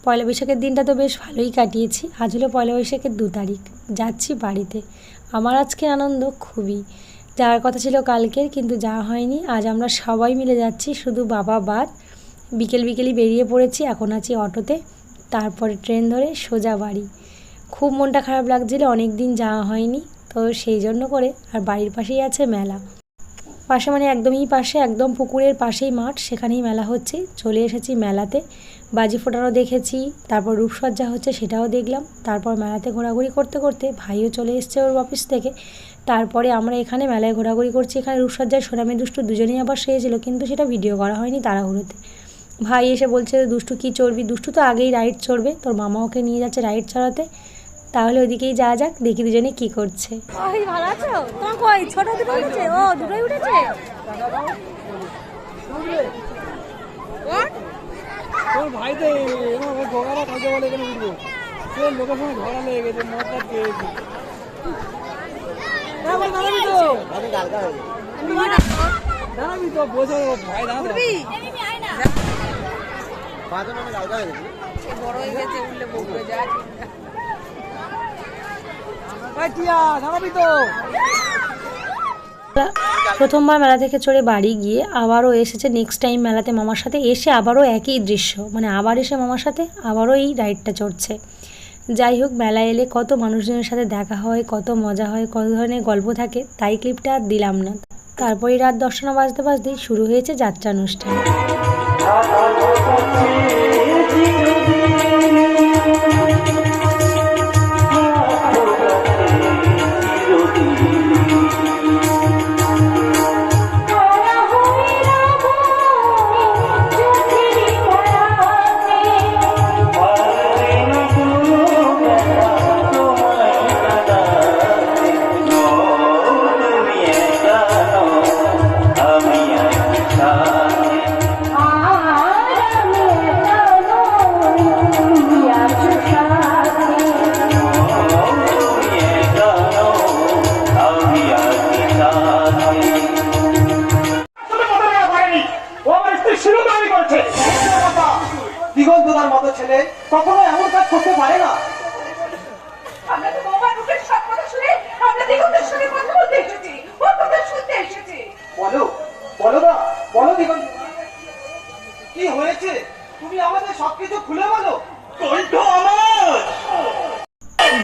পয়লা বৈশাখের দিনটা তো বেশ ভালোই কাটিয়েছি। আজ হলো পয়লা বৈশাখের 2 তারিখ, যাচ্ছি বাড়িতে। আমার আজকে আনন্দ খুবই, যাওয়ার কথা ছিল কালকের, কিন্তু যাওয়া হয়নি। আজ আমরা সবাই মিলে যাচ্ছি, শুধু বাবা বাদ। বিকেলই বেরিয়ে পড়েছি, এখন আছি অটোতে, তারপরে ট্রেন ধরে সোজা বাড়ি। খুব মনটা খারাপ লাগছিল, অনেক দিন যাওয়া হয়নি, তো সেই জন্য করে। আর বাড়ির পাশেই আছে মেলা, পাশে মানে একদমই পাশে, একদম পুকুরের পাশেই মাঠ, সেখানেই মেলা হচ্ছে। চলে এসেছি মেলাতে, বাজি ফোটানো দেখেছি, তারপর রূপসজ্জা হচ্ছে সেটাও দেখলাম। তারপর মেলাতে ঘোরাঘুরি করতে করতে ভাইও চলে এসছে ওর অফিস থেকে। তারপরে আমরা এখানে মেলায় ঘোরাঘুরি করছি। এখানে রূপসজ্জায় সোনামে দুষ্টু দুজনেই আবার সেরেছিল, কিন্তু সেটা ভিডিও করা হয়নি তাড়াহুড়োতে। ভাই এসে বলছে, দুষ্টু কী চড়বি? দুষ্টু তো আগেই রাইড চড়বে, তোর মামা ওকে নিয়ে যাচ্ছে রাইড চড়াতে। তাহলে ওইদিকেই যাওয়া যাক, দেখি দুজনে কি করছে। ভালো আছো? তোমার কই ছোট দুটো উঠেছে? ও দুটোই উঠেছে। তোর ভাই তো গোগারা খাইতে বলে এখানে উঠবো, তোর লোকের সঙ্গে ঝগড়া লেগে গেছে, মদটা খেয়েছে। দাঁড়াবি তো, বোঝো ভাই দাঁড়াবি। বড় হয়ে গেছে, উঠলে বকবে যায়। প্রথমবার মেলা থেকে চড়ে বাড়ি গিয়ে আবারও এসেছে নেক্সট টাইম মেলাতে মামার সাথে, এসে আবারও একই দৃশ্য, মানে আবার এসে মামার সাথে আবারও এই রাইডটা চড়ছে। যাই হোক, মেলায় এলে কত মানুষজনের সাথে দেখা হয়, কত মজা হয়, কত ধরনের গল্প থাকে, তাই ক্লিপটা আর দিলাম না। তারপরে রাত 10টা বাজতে বাজতেই শুরু হয়েছে যাত্রা অনুষ্ঠান। দিগন্তদার মতো ছেলে কখনো এমন কাজ করতে পারে না। বলো বলো দা, বলো দিগন্ত, কি হয়েছে? তুমি আমাদের সবকিছু খুলে বলো।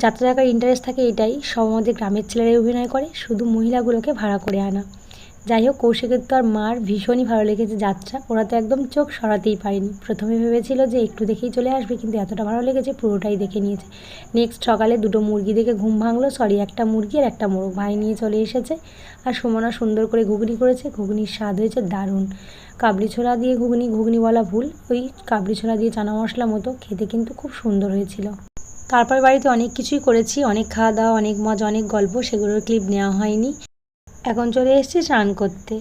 যাত্রা দেখার ইন্টারেস্ট থাকে এটাই, সব আমাদের গ্রামের ছেলেরাই অভিনয় করে, শুধু মহিলাগুলোকে ভাড়া করে আনা। যাই হোক, কৌশিকের তো আর মার ভীষণই ভালো লেগেছে যাত্রা, ওরা তো একদম চোখ সরাতেই পারেনি। প্রথমে ভেবেছিল যে একটু দেখেই চলে আসবে, কিন্তু এতটা ভালো লেগেছে পুরোটাই দেখে নিয়েছে। নেক্সট সকালে 2টো মুরগি দেখে ঘুম ভাঙলো, একটা মুরগি আর একটা মোরগ ভাই নিয়ে চলে এসেছে। আর সুমনা সুন্দর করে ঘুগনি করেছে, ঘুগনির স্বাদ হয়েছে দারুণ। কাবলি ছোলা দিয়ে ঘুগনি বলা ভুল, ওই কাবলি ছোলা দিয়ে চানা মশলা মতো, খেতে কিন্তু খুব সুন্দর হয়েছিল। তারপর বাড়িতে অনেক কিছুই করেছি, অনেক খাওয়া দাওয়া, অনেক মজা, অনেক গল্প, সেগুলোর ক্লিপ নেওয়া হয়নি। এখন চলে এসেছি স্নান করতে।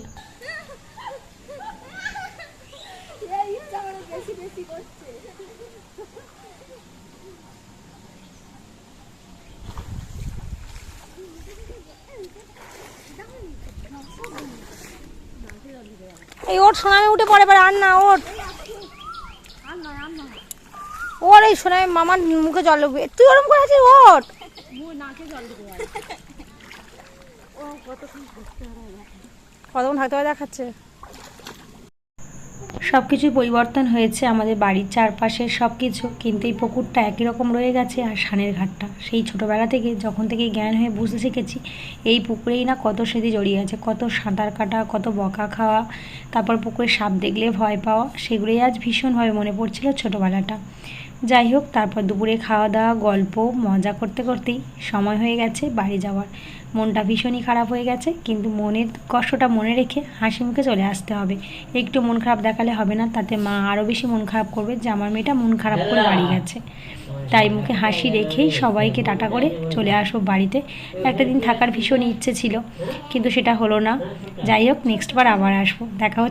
এই ওর সোনামে উঠে পড়ে পড়ে, আর না ওর ওর এই সোনামে মামার মুখে জল ঢুকবে, তুই ওরম করে আছিস, ওর কতক্ষণ থাকতে হবে দেখাচ্ছে। সব কিছুই পরিবর্তন হয়েছে আমাদের বাড়ির চারপাশের সব কিছু, কিন্তু এই পুকুরটা একই রকম রয়ে গেছে। আর সানের ঘাটটা সেই ছোটোবেলা থেকে, যখন থেকে জ্ঞান হয়ে বুঝতে শিখেছি, এই পুকুরেই না কত স্মৃতি জড়িয়ে আছে, কত সাঁতার কাটা, কত বকা খাওয়া, তারপর পুকুরে সাপ দেখলে ভয় পাওয়া, সেগুলোই আজ ভীষণভাবে মনে পড়ছিল ছোটোবেলাটা। যাই হোক, তারপর দুপুরে খাওয়া দাওয়া, গল্প, মজা করতে করতেই সময় হয়ে গেছে বাড়ি যাওয়ার। মনটা ভীষণই খারাপ হয়ে গেছে, কিন্তু মনের কষ্টটা মনে রেখে হাসি মুখে চলে আসতে হবে। একটু মন খারাপ দেখালে হবে না, তাতে মা আরও বেশি মন খারাপ করবে যে আমার মেয়েটা মন খারাপ করে বাড়ি গেছে। তাই মুখে হাসি রেখেই সবাইকে টাটা করে চলে আসবো বাড়িতে। একটা দিন থাকার ভীষণ ইচ্ছে ছিল, কিন্তু সেটা হলো না। যাই হোক, নেক্সট বার আবার আসবো, দেখা হচ্ছে।